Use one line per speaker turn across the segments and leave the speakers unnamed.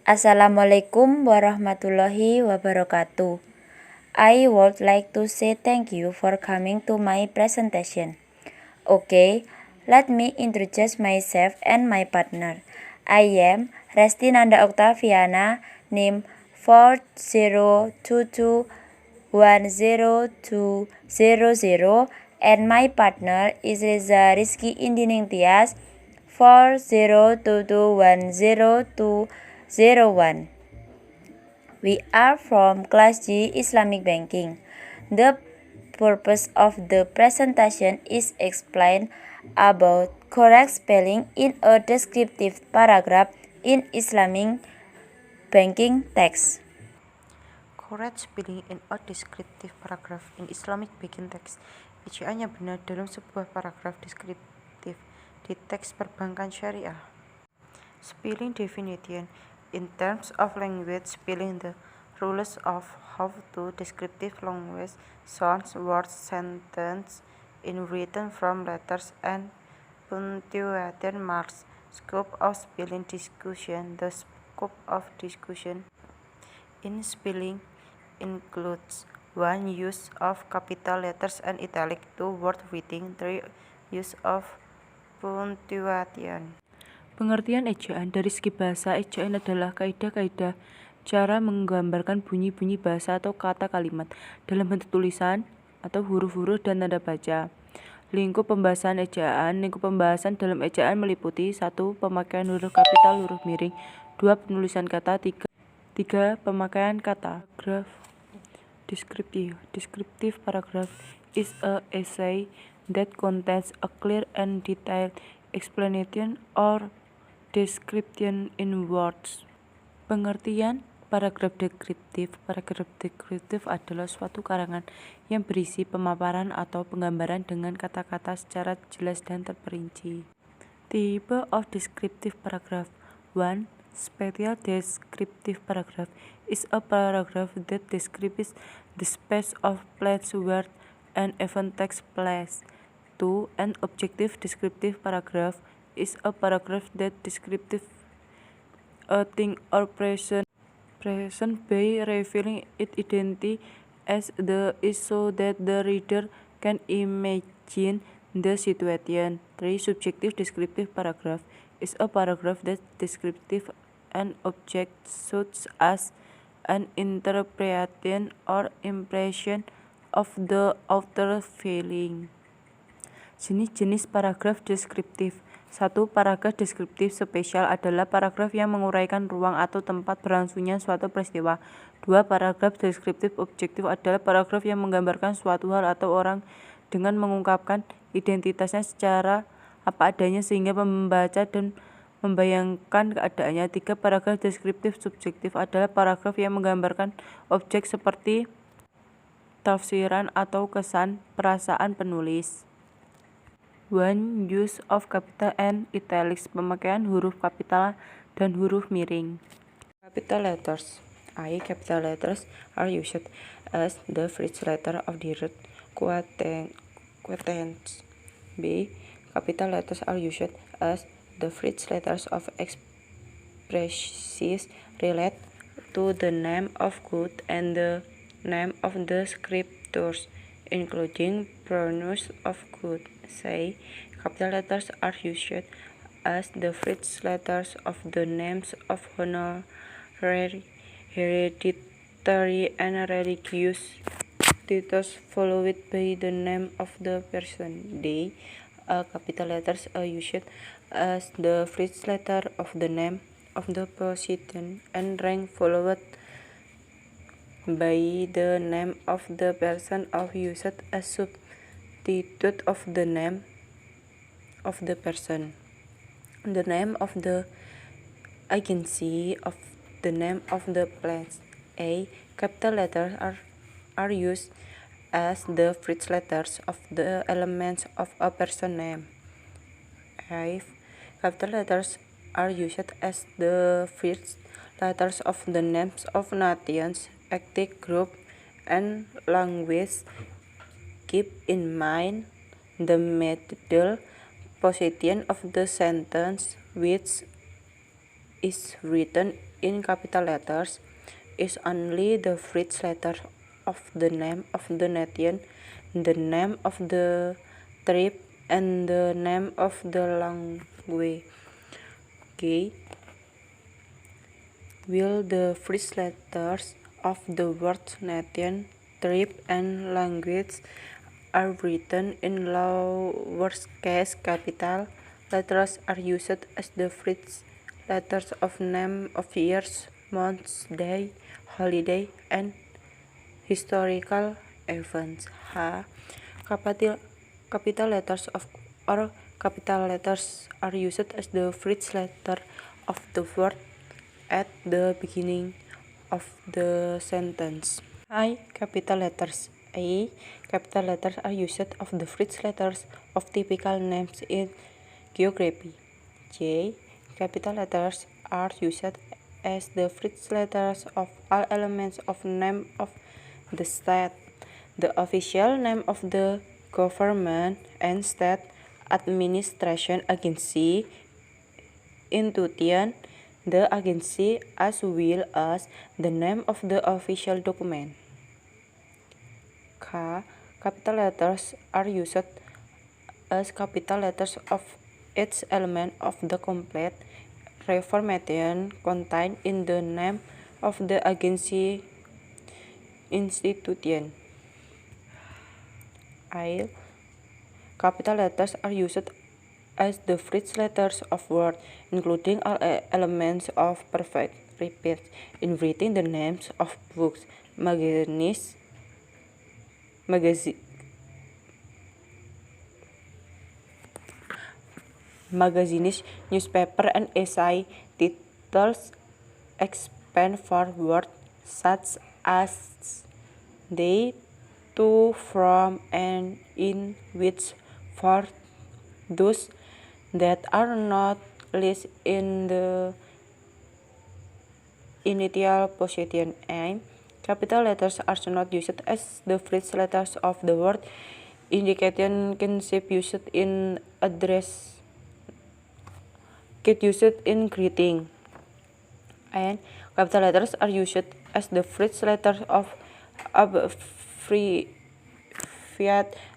Assalamualaikum warahmatullahi wabarakatuh. I would like to say thank you for coming to my presentation. Okay, let me introduce myself and my partner. I am Resti Nanda Octaviana, NIM 4022102000, and my partner is Reza Rizky Indining Tias 4022102001. We are from Class G Islamic Banking. The purpose of the presentation is explain about correct spelling in a descriptive paragraph in Islamic banking text.
Correct spelling in a descriptive paragraph in Islamic banking text. Ejaannya benar dalam sebuah paragraf deskriptif di teks perbankan syariah. Spelling definition. In terms of language spelling, the rules of how to descriptive language sounds, words, sentence in written from letters and punctuation marks. Scope of spelling discussion. The scope of discussion in spelling includes 1. Use of capital letters and italic. 2. Word writing. 3. Use of punctuation. Pengertian ejaan. Dari segi bahasa, ejaan adalah kaidah-kaidah cara menggambarkan bunyi-bunyi bahasa atau kata kalimat dalam bentuk tulisan atau huruf-huruf dan tanda baca. Lingkup pembahasan ejaan. Lingkup pembahasan dalam ejaan meliputi 1. Pemakaian huruf kapital, huruf miring. 2. Penulisan kata. 3. Pemakaian kata. Paragraph descriptive. Descriptive paragraph is a essay that contains a clear and detailed explanation or description in words. Pengertian paragraf deskriptif. Paragraf deskriptif adalah suatu karangan yang berisi pemaparan atau penggambaran dengan kata-kata secara jelas dan terperinci. Type of descriptive paragraph. 1. Special descriptive paragraph is a paragraph that describes the space of place where an event takes place. 2. An objective descriptive paragraph is a paragraph that describes a thing or person by revealing its identity as the is so that the reader can imagine the situation. 3. Subjective descriptive paragraph is a paragraph that describes an object such as an interpretation or impression of the author feeling. Jenis-jenis paragraf deskriptif. 1. Paragraf deskriptif spesial adalah paragraf yang menguraikan ruang atau tempat berlangsungnya suatu peristiwa. 2. Paragraf deskriptif objektif adalah paragraf yang menggambarkan suatu hal atau orang dengan mengungkapkan identitasnya secara apa adanya sehingga membaca dan membayangkan keadaannya. 3. Paragraf deskriptif subjektif adalah paragraf yang menggambarkan objek seperti tafsiran atau kesan perasaan penulis. 1. Use of capital and italics. Pemakaian huruf kapital dan huruf miring. Capital letters. A. Capital letters are used as the first letter of the root quotations. B. Capital letters are used as the first letters of expressions relate to the name of God and the name of the scriptures, including pronouns of God. C. Capital letters are used as the first letters of the names of honorary, hereditary, and religious titles, followed by the name of the person. D. Capital letters are used as the first letter of the name of the position and rank, followed by the name of the person or used as substitute of the name of the person, the name of the agency, of the name of the place. A. Capital letters are used as the first letters of the elements of a person name. 5. Capital letters are used as the first letters of the names of nations, ethnic group, and language. Keep in mind the middle position of the sentence, which is written in capital letters is only the first letter of the name of the nation, the name of the tribe, and the name of the language. While the first letters of the word nation, tribe, and language are written in lowercase capital, letters are used as the first letters of name of years, months, day, holiday, and historical events. Capital letters or capital letters are used as the first letter of the word at the beginning of the sentence. Capital letters. Capital letters are used of the first letters of typical names in geography. Capital letters are used as the first letters of all elements of name of the state, the official name of the government and state administration agency, institution, the agency, as well as the name of the official document. Capital letters are used as capital letters of each element of the complete information contained in the name of the agency institution. Capital letters are used as the first letters of words, including all elements of perfect repeats in writing the names of books, magazines, newspaper, and essay titles expand for words such as they, to, from, and in, which, for those that are not listed in the initial position. And capital letters are not used as the first letters of the word, indicating kinship used in address, used in greeting. And capital letters are used as the first letters of abbreviated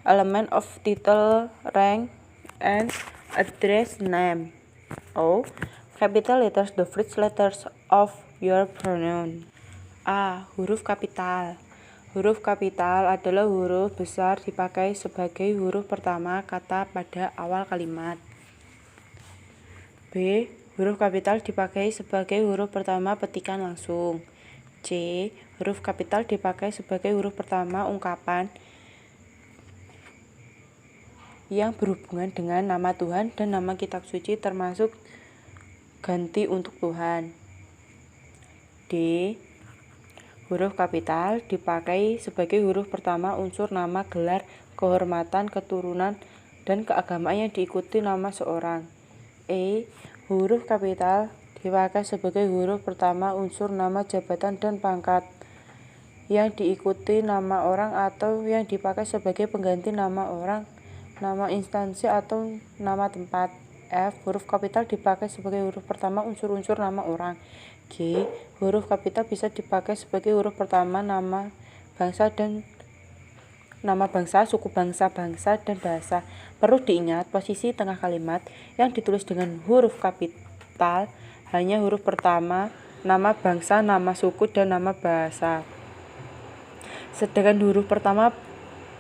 element of title, rank, and address name. Capital letters the first letters of your pronoun. Huruf kapital. Huruf kapital adalah huruf besar dipakai sebagai huruf pertama kata pada awal kalimat. Huruf kapital dipakai sebagai huruf pertama petikan langsung. Huruf kapital dipakai sebagai huruf pertama ungkapan yang berhubungan dengan nama Tuhan dan nama kitab suci, termasuk ganti untuk Tuhan. Huruf kapital dipakai sebagai huruf pertama unsur nama, gelar, kehormatan, keturunan, dan keagamaan yang diikuti nama seorang. Huruf kapital dipakai sebagai huruf pertama unsur nama, jabatan, dan pangkat yang diikuti nama orang atau yang dipakai sebagai pengganti nama orang, nama instansi, atau nama tempat. Huruf kapital dipakai sebagai huruf pertama unsur-unsur nama orang. Huruf kapital bisa dipakai sebagai huruf pertama nama bangsa, suku bangsa, dan bahasa. Perlu diingat, posisi tengah kalimat yang ditulis dengan huruf kapital hanya huruf pertama nama bangsa, nama suku, dan nama bahasa. Sedangkan huruf pertama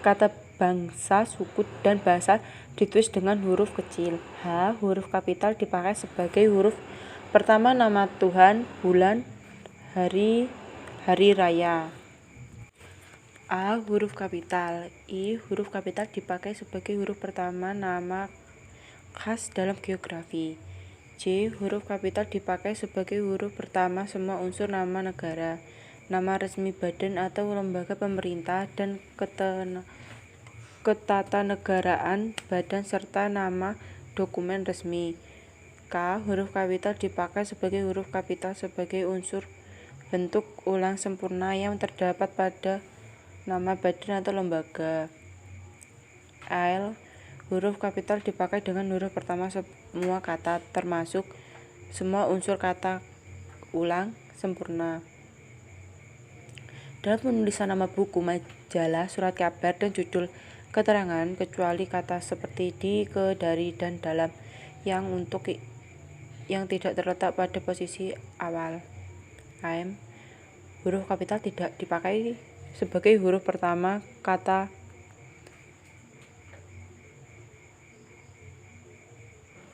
kata bangsa, suku, dan bahasa ditulis dengan huruf kecil. Huruf kapital dipakai sebagai huruf pertama nama Tuhan, bulan, hari raya. Huruf kapital. Huruf kapital dipakai sebagai huruf pertama nama khas dalam geografi. Huruf kapital dipakai sebagai huruf pertama semua unsur nama negara, nama resmi badan atau lembaga pemerintah dan ketatanegaraan badan, serta nama dokumen resmi. Huruf kapital dipakai sebagai huruf kapital sebagai unsur bentuk ulang sempurna yang terdapat pada nama badan atau lembaga. Huruf kapital dipakai dengan huruf pertama semua kata, termasuk semua unsur kata ulang sempurna. Dalam penulisan nama buku, majalah, surat kabar, dan judul keterangan, kecuali kata seperti di, ke, dari, dan dalam yang tidak terletak pada posisi awal am, huruf kapital tidak dipakai sebagai huruf pertama kata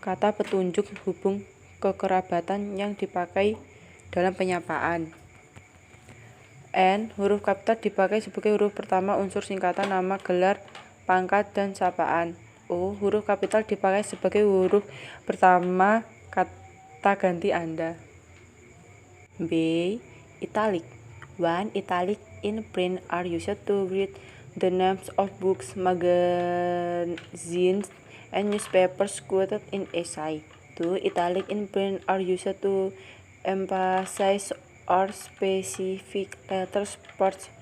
petunjuk hubung kekerabatan yang dipakai dalam penyapaan. N, huruf kapital dipakai sebagai huruf pertama unsur singkatan nama, gelar, pangkat, dan sapaan. O, huruf kapital dipakai sebagai huruf pertama kata ganti Anda. B, italic. 1. Italic in print are used to read the names of books, magazines, and newspapers quoted in essay. 2. Italic in print are used to emphasize or specific letters, parts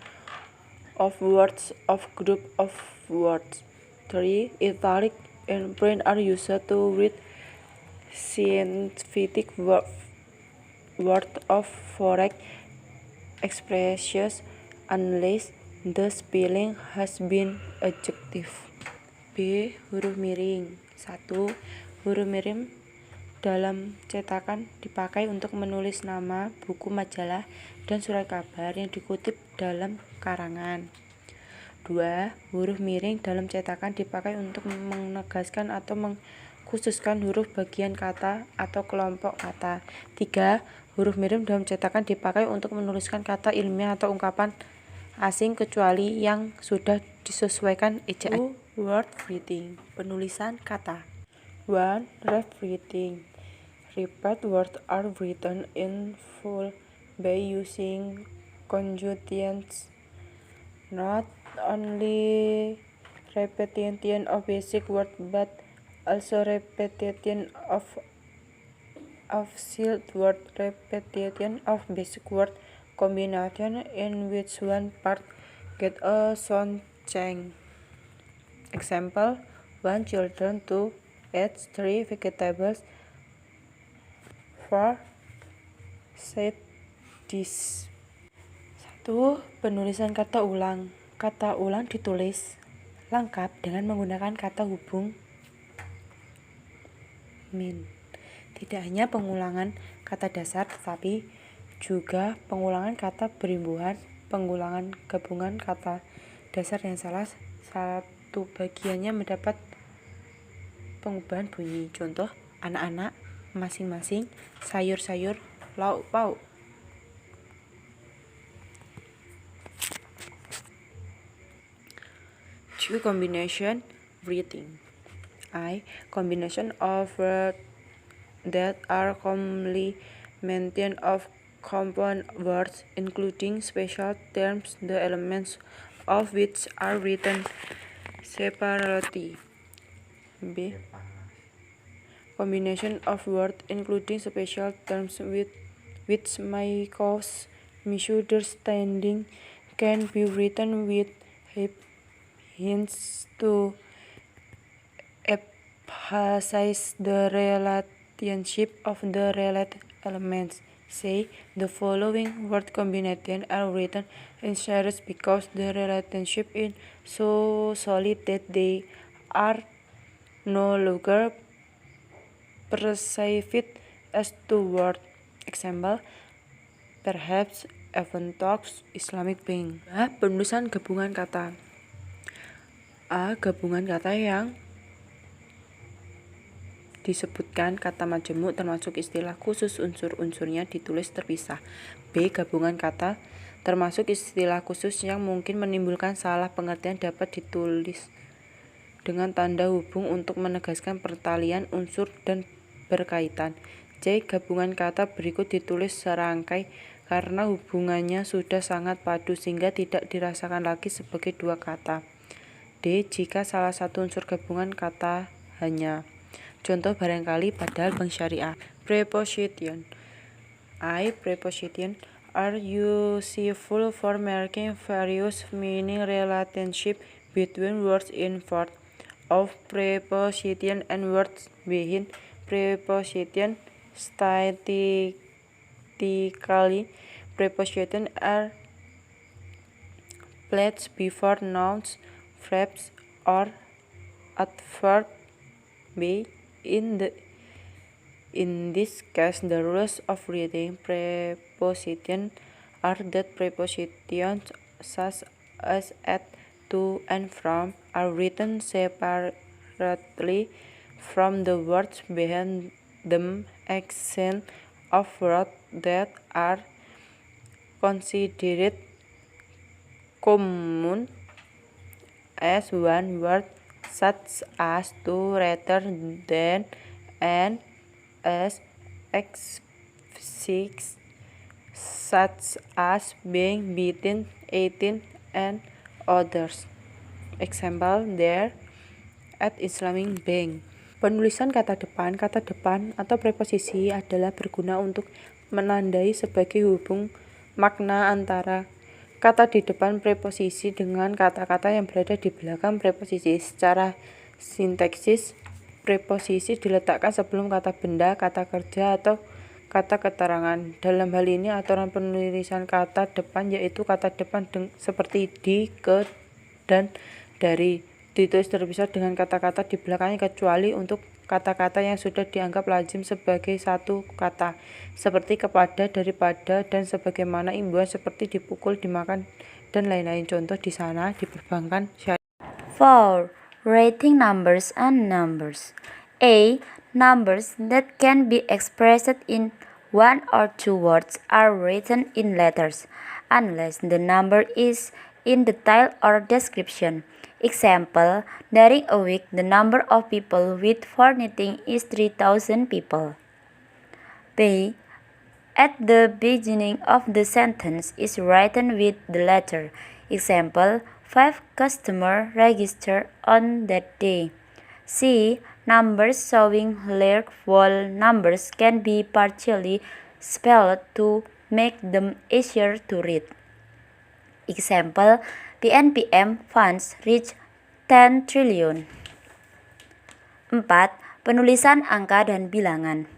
of words, of group of words. 3. Italic in print are used to read scientific words of foreign expressions unless the spelling has been adjective. B. Huruf miring. 1. Huruf miring dalam cetakan dipakai untuk menulis nama, buku, majalah, dan surat kabar yang dikutip dalam karangan. 2. Huruf miring dalam cetakan dipakai untuk menegaskan atau mengkhususkan huruf bagian kata atau kelompok kata. 3. Huruf miring dalam cetakan dipakai untuk menuliskan kata ilmiah atau ungkapan asing kecuali yang sudah disesuaikan ejaan. Word writing, penulisan kata. 1. Rough writing. Repeat words are written in full by using conjunctions. Not only repetition of basic words but also repetition of silent word, repetition of basic word combination in which one part get a sound change. Example: 1. Children. 2. Eggs. 3. Vegetables. 4. Said this. 1. Penulisan kata ulang. Kata ulang ditulis lengkap dengan menggunakan kata hubung min. Tidak hanya pengulangan kata dasar tetapi juga pengulangan kata berimbuhan, pengulangan gabungan kata dasar yang salah satu bagiannya mendapat pengubahan bunyi. Contoh: anak-anak, masing-masing, sayur-sayur, lauk pauk. Two. Combination writing. Combination of words that are complementation of compound words, including special terms, the elements of which are written separately. B. Combination of words including special terms which may cause misunderstanding can be written with hints to emphasize the relationship of the related elements. Say, the following word combinations are written in series because the relationship is so solid that they are no longer perceived as two words. Example: perhaps, even talks, Islamic Bank. Penulisan gabungan kata. A. Gabungan kata yang disebutkan kata majemuk termasuk istilah khusus, unsur-unsurnya ditulis terpisah. B. Gabungan kata termasuk istilah khusus yang mungkin menimbulkan salah pengertian dapat ditulis dengan tanda hubung untuk menegaskan pertalian unsur dan berkaitan. C. Gabungan kata berikut ditulis serangkai karena hubungannya sudah sangat padu sehingga tidak dirasakan lagi sebagai dua kata. D. Jika salah satu unsur gabungan kata hanya. Contoh barangkali padahal bank syariah. Preposition. Preposition are useful for making various meaning relationship between words in front of preposition and words behind preposition. Static Grammatically, prepositions are placed before nouns, verbs, or adverbs. In this case, the rules of reading prepositions are that prepositions such as at, to, and from are written separately from the words behind them, exception of words that are considered common as one word, such as to, rather than, and as exceptions such as being, between, 18, and others. Example, there at Islamic Bank. Penulisan kata depan atau preposisi adalah berguna untuk menandai sebagai hubung makna antara kata di depan preposisi dengan kata-kata yang berada di belakang preposisi. Secara sintaksis, preposisi diletakkan sebelum kata benda, kata kerja, atau kata keterangan. Dalam hal ini, aturan penulisan kata depan yaitu kata depan seperti di, ke, dan dari ditulis terpisah dengan kata-kata di belakangnya kecuali untuk kata-kata yang sudah dianggap lazim sebagai satu kata, seperti kepada, daripada, dan sebagaimana, imbauan seperti dipukul, dimakan, dan lain-lain. Contoh di sana di perbankan syariah.
4. Writing numbers and numbers. A. Numbers that can be expressed in one or two words are written in letters, unless the number is in the title or description. Example, during a week, the number of people with for knitting is 3,000 people. B. At the beginning of the sentence is written with the letter. Example, 5 customers registered on that day. C. Numbers showing large whole numbers can be partially spelled to make them easier to read. Example, BNPM funds reach 10 trillion. 4. Penulisan angka dan bilangan.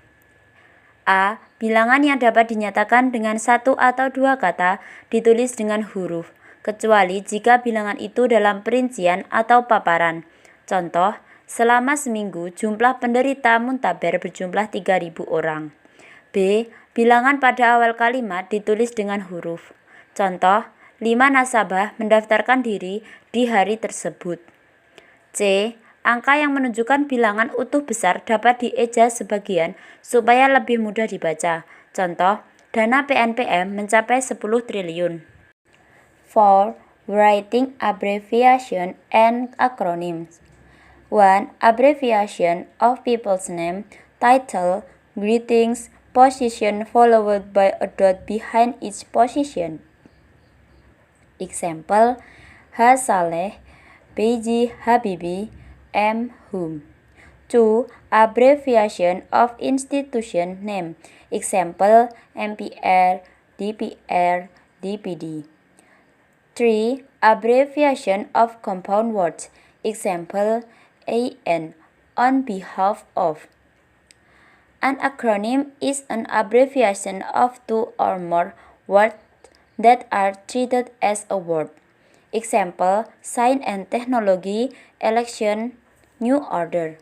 A. Bilangan yang dapat dinyatakan dengan satu atau dua kata ditulis dengan huruf, kecuali jika bilangan itu dalam perincian atau paparan. Contoh, selama seminggu jumlah penderita muntaber berjumlah 3.000 orang. B. Bilangan pada awal kalimat ditulis dengan huruf. Contoh, 5 nasabah mendaftarkan diri di hari tersebut. C. Angka yang menunjukkan bilangan utuh besar dapat dieja sebagian supaya lebih mudah dibaca. Contoh, dana PNPM mencapai 10 triliun. 4. Writing abbreviation and acronyms. 1. Abbreviation of people's name, title, greetings, position followed by a dot behind each position. Example, H. Saleh, B.J. Habibie, M. Hum. 2. Abbreviation of institution name. Example, MPR, DPR, DPD. 3. Abbreviation of compound words. Example, AN, on behalf of. An acronym is an abbreviation of two or more words that are treated as a word. Example, Science and Technology, Election, New Order.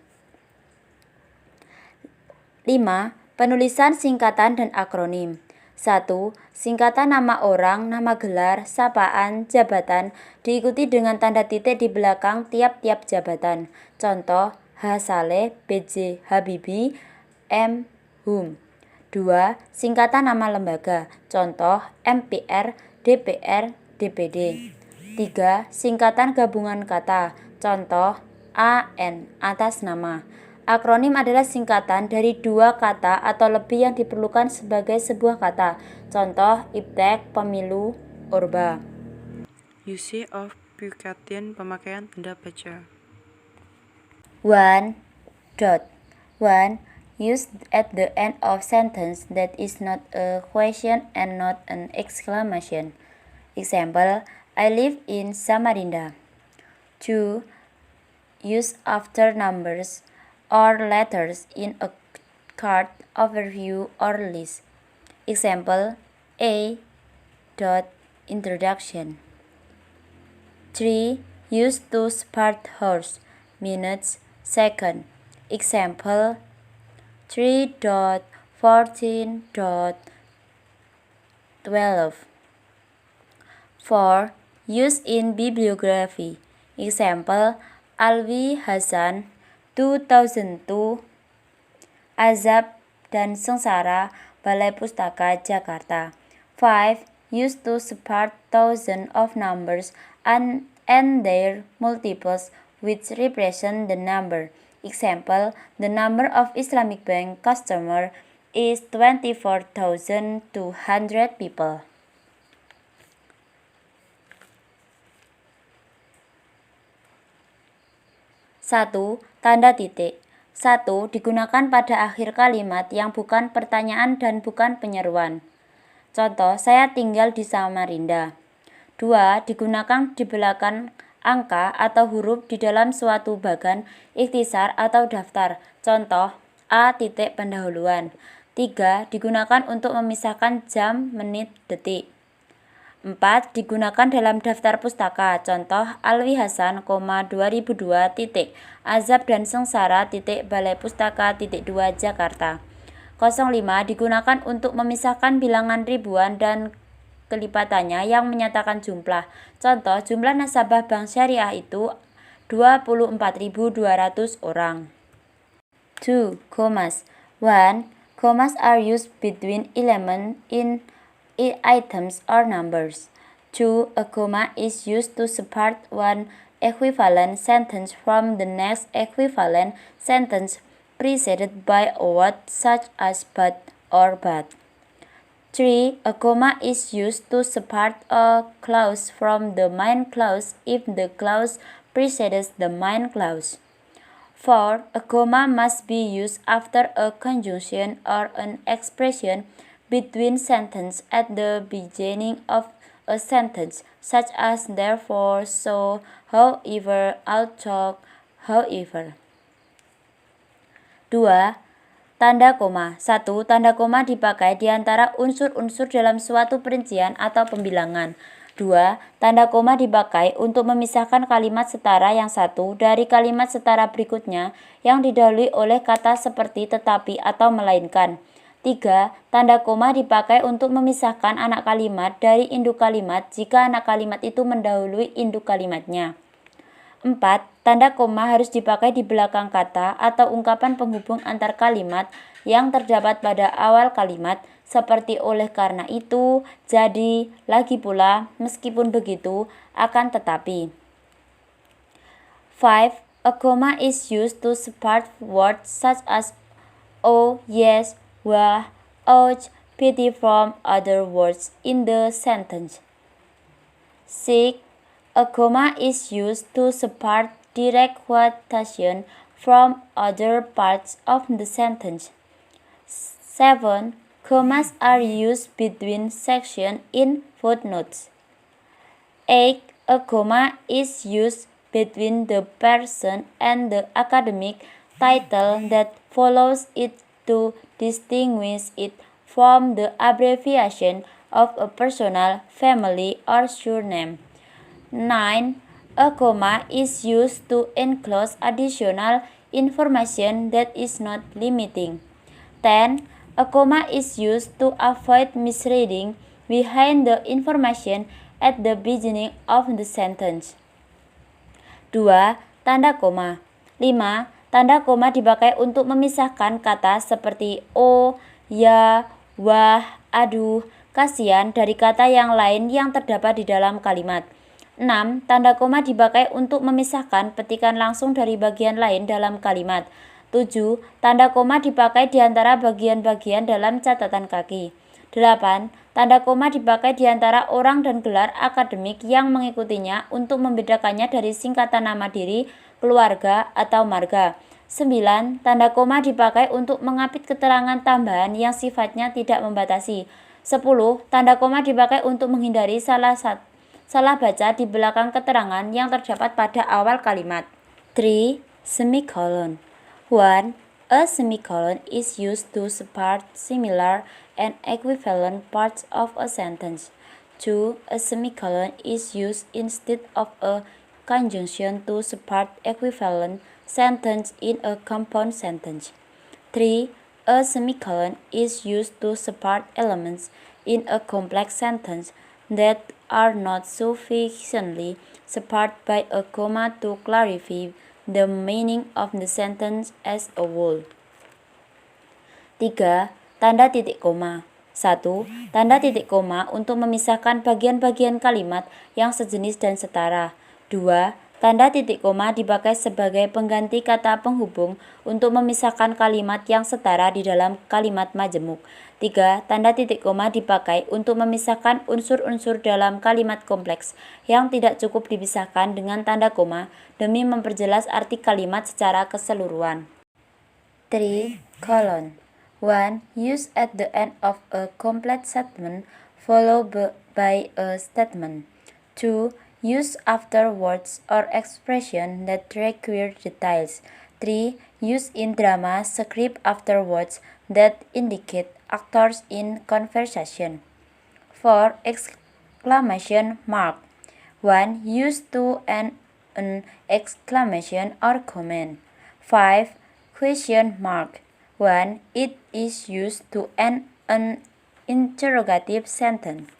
5. Penulisan singkatan dan akronim. 1. Singkatan nama orang, nama gelar, sapaan, jabatan diikuti dengan tanda titik di belakang tiap-tiap jabatan. Contoh, H. Saleh, B.J. Habibie, M. Hum. 2. Singkatan nama lembaga. Contoh, MPR, DPR, DPD. 3. Singkatan gabungan kata. Contoh, AN, atas nama. Akronim adalah singkatan dari dua kata atau lebih yang diperlukan sebagai sebuah kata. Contoh, IPTEK, pemilu, Orba.
Use of Buchstaben, pemakaian tanda baca.
1. 1. Used at the end of sentence that is not a question and not an exclamation. Example, I live in Samarinda. 2. Use after numbers or letters in a card, overview, or list. Example A. Introduction. 3. Used to start horse. Minutes, second. Example 3.14.12. 4. Used in bibliography. Example Alwi Hasan 2002. Azab dan Sengsara, Balai Pustaka Jakarta. 5. Used to support thousands of numbers and their multiples which represent the number. Example, the number of Islamic Bank customer is 24,200 people. Satu, tanda titik. 1. Digunakan pada akhir kalimat yang bukan pertanyaan dan bukan penyeruan. Contoh, saya tinggal di Samarinda. 2. Digunakan di belakang angka atau huruf di dalam suatu bagan, ikhtisar atau daftar. Contoh, A titik pendahuluan. 3. Digunakan untuk memisahkan jam, menit, detik. 4. Digunakan dalam daftar pustaka. Contoh, Alwi Hasan, 2002, titik, Azab dan Sengsara, titik, Balai Pustaka, titik 2, Jakarta. 05. Digunakan untuk memisahkan bilangan ribuan dan kelipatannya yang menyatakan jumlah. Contoh, jumlah nasabah Bank Syariah itu 24.200 orang. 2. Commas. 1. Commas are used between elements in items or numbers. 2. A comma is used to separate one equivalent sentence from the next equivalent sentence preceded by a word such as but or but. 3. A comma is used to separate a clause from the main clause if the clause precedes the main clause. 4. A comma must be used after a conjunction or an expression between sentences at the beginning of a sentence, such as therefore, so, however, although, however. 2. Tanda koma. 1. Tanda koma dipakai di antara unsur-unsur dalam suatu perincian atau pembilangan. 2. Tanda koma dipakai untuk memisahkan kalimat setara yang satu dari kalimat setara berikutnya yang didahului oleh kata seperti tetapi atau melainkan. 3. Tanda koma dipakai untuk memisahkan anak kalimat dari induk kalimat jika anak kalimat itu mendahului induk kalimatnya. 4. Tanda koma harus dipakai di belakang kata atau ungkapan penghubung antar kalimat yang terdapat pada awal kalimat, seperti oleh karena itu, jadi, lagi pula, meskipun begitu, akan tetapi. 5. A comma is used to separate words such as oh, yes, wah, ouch, pity from other words in the sentence. 6. A comma is used to separate direct quotation from other parts of the sentence. 7. Commas are used between sections in footnotes. 8. A comma is used between the person and the academic title that follows it to distinguish it from the abbreviation of a personal, family, or surname. 9. A comma is used to enclose additional information that is not limiting. 10. A comma is used to avoid misreading behind the information at the beginning of the sentence. 2. Tanda koma. 5. Tanda koma dipakai untuk memisahkan kata seperti oh, ya, wah, aduh, kasihan dari kata yang lain yang terdapat di dalam kalimat. 6. Tanda koma dipakai untuk memisahkan petikan langsung dari bagian lain dalam kalimat. 7. Tanda koma dipakai di antara bagian-bagian dalam catatan kaki. 8. Tanda koma dipakai di antara orang dan gelar akademik yang mengikutinya untuk membedakannya dari singkatan nama diri, keluarga, atau marga. 9. Tanda koma dipakai untuk mengapit keterangan tambahan yang sifatnya tidak membatasi. 10. Tanda koma dipakai untuk menghindari salah baca di belakang keterangan yang terdapat pada awal kalimat. 3. Semicolon. 1. A semicolon is used to separate similar and equivalent parts of a sentence. 2. A semicolon is used instead of a conjunction to separate equivalent sentences in a compound sentence. 3. A semicolon is used to separate elements in a complex sentence that are not sufficiently separated by a comma to clarify the meaning of the sentence as a whole. 3. Tanda titik koma. 1. Tanda titik koma untuk memisahkan bagian-bagian kalimat yang sejenis dan setara. 2. Tanda titik koma dipakai sebagai pengganti kata penghubung untuk memisahkan kalimat yang setara di dalam kalimat majemuk. 3. Tanda titik koma dipakai untuk memisahkan unsur-unsur dalam kalimat kompleks yang tidak cukup dipisahkan dengan tanda koma demi memperjelas arti kalimat secara keseluruhan. 3. Colon 1. Used at the end of a complete statement followed by a statement. 2. Used after words or expression that require details. 3. Used in drama script after words that indicate actors in conversation. 4. Exclamation mark 1. Used to end an exclamation or comment. 5. Question mark 1. It is used to end an interrogative sentence.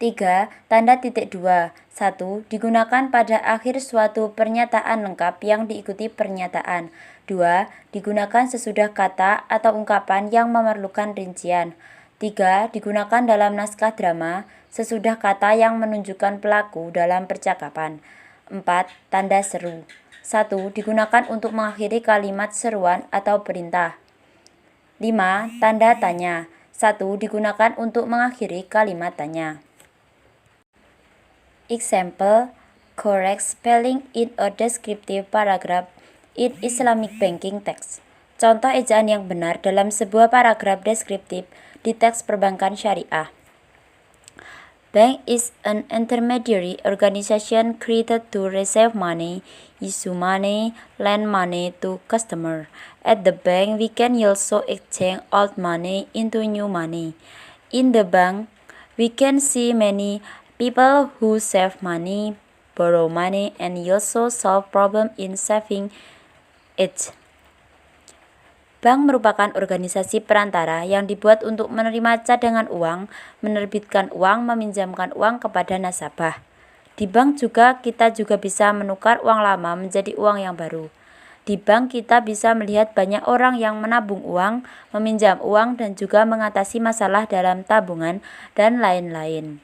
3. Tanda titik 2. 1. Digunakan pada akhir suatu pernyataan lengkap yang diikuti pernyataan. 2. Digunakan sesudah kata atau ungkapan yang memerlukan rincian. 3. Digunakan dalam naskah drama sesudah kata yang menunjukkan pelaku dalam percakapan. 4. Tanda seru. 1. Digunakan untuk mengakhiri kalimat seruan atau perintah. 5. Tanda tanya. 1. Digunakan untuk mengakhiri kalimat tanya. Example: correct spelling in a descriptive paragraph in Islamic banking text. Contoh ejaan yang benar dalam sebuah paragraf deskriptif di teks perbankan syariah. Bank is an intermediary organization created to receive money, issue money, lend money to customer. At the bank, we can also exchange old money into new money. In the bank, we can see many people who save money, borrow money, and also solve problems in saving it. Bank merupakan organisasi perantara yang dibuat untuk menerima cadangan uang, menerbitkan uang, meminjamkan uang kepada nasabah. Di bank kita juga bisa menukar uang lama menjadi uang yang baru. Di bank kita bisa melihat banyak orang yang menabung uang, meminjam uang, dan juga mengatasi masalah dalam tabungan, dan lain-lain.